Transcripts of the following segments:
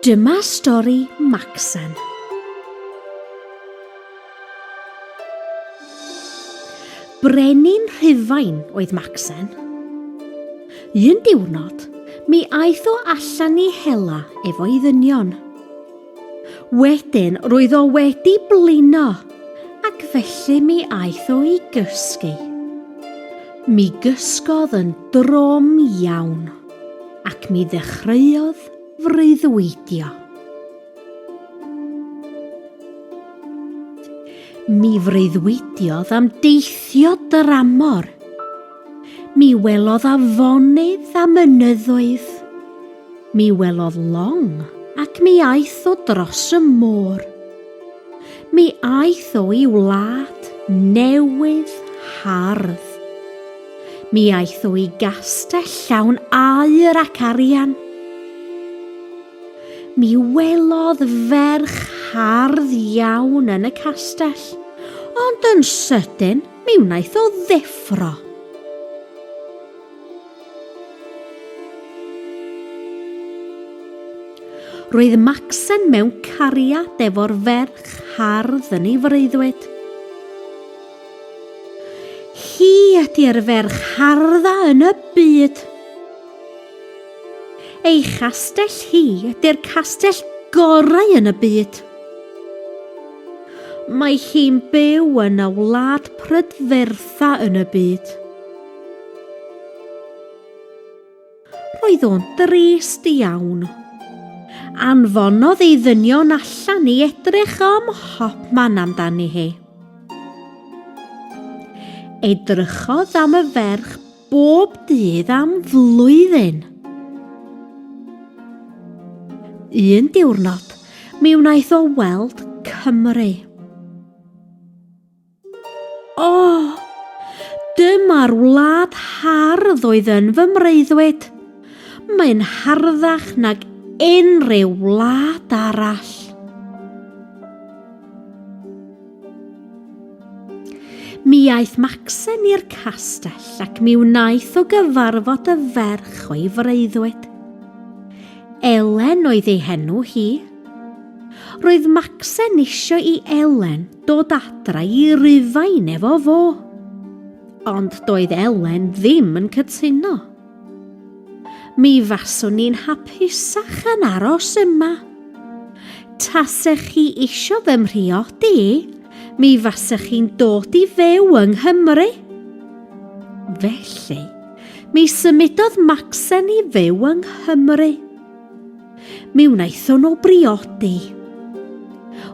Dyma stori Macsen. Brenin Rhufain oedd Macsen. Un diwrnod, mi aeth o allan I hela efo'i ddynion. Wedyn roedd o wedi blino, ac felly mi aeth o I gysgu. Mi gysgodd yn drom iawn, ac mi ddechreuodd freuddwydio. Mi freuddwydiodd am deithio dramor. Mi welodd afonydd a mynyddoedd. Mi welodd long ac mi aeth o dros y môr. Mi aeth o I wlad newydd hardd. Mi aeth o I gastell llawn aur ac arian. Mi welodd ferch hardd iawn yn y castell, ond yn sydyn mi wnaeth o ddeffro. Roedd Macsen mewn cariad efo'r ferch hardd yn ei freuddwyd. Hi ydy'r ferch hardda yn y byd. Ei chastell hi ydy'r castell gorau yn y byd. Mae hi'n byw yn y wlad prydfertha yn y byd. Roedd o'n drist iawn. Anfonodd ei ddynion allan I edrych am hopman amdani hi. Edrychodd am y ferch bob dydd am flwyddyn. Un diwrnod, mi wnaeth o weld Cymru. O, dyma'r wlad hardd oedd yn fy mreuddwyd. Mae'n harddach nag unrhyw wlad arall. Mi aeth Macsen i'r castell ac mi wnaeth o gyfarfod y ferch o'i freuddwyd. Elen oedd ei henw hi. Roedd Macsen isio I Elen dod adra I Rhufain efo fo. Ond doedd Elen ddim yn cytuno. Mi faswn ni'n hapusach yn aros yma. Tasech chi isio fy mhriodi, mi fasech chi'n dod I fyw yng Nghymru. Felly, mi symudodd Macsen I fyw yng Nghymru. Mi wnaethon o briodi.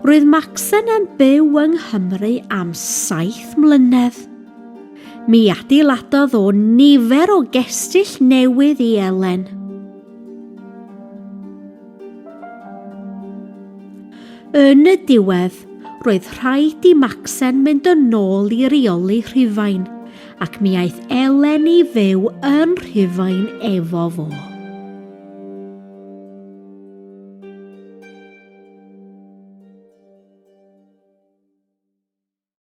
Roedd Macsen yn byw yng Nghymru am 7 mlynedd. Mi adeiladodd o nifer o gestyll newydd I Elen. Yn y diwedd, roedd rhaid I Macsen mynd yn ôl I reoli Rhufain, ac mi aeth Elen I fyw yn Rhufain efo fo.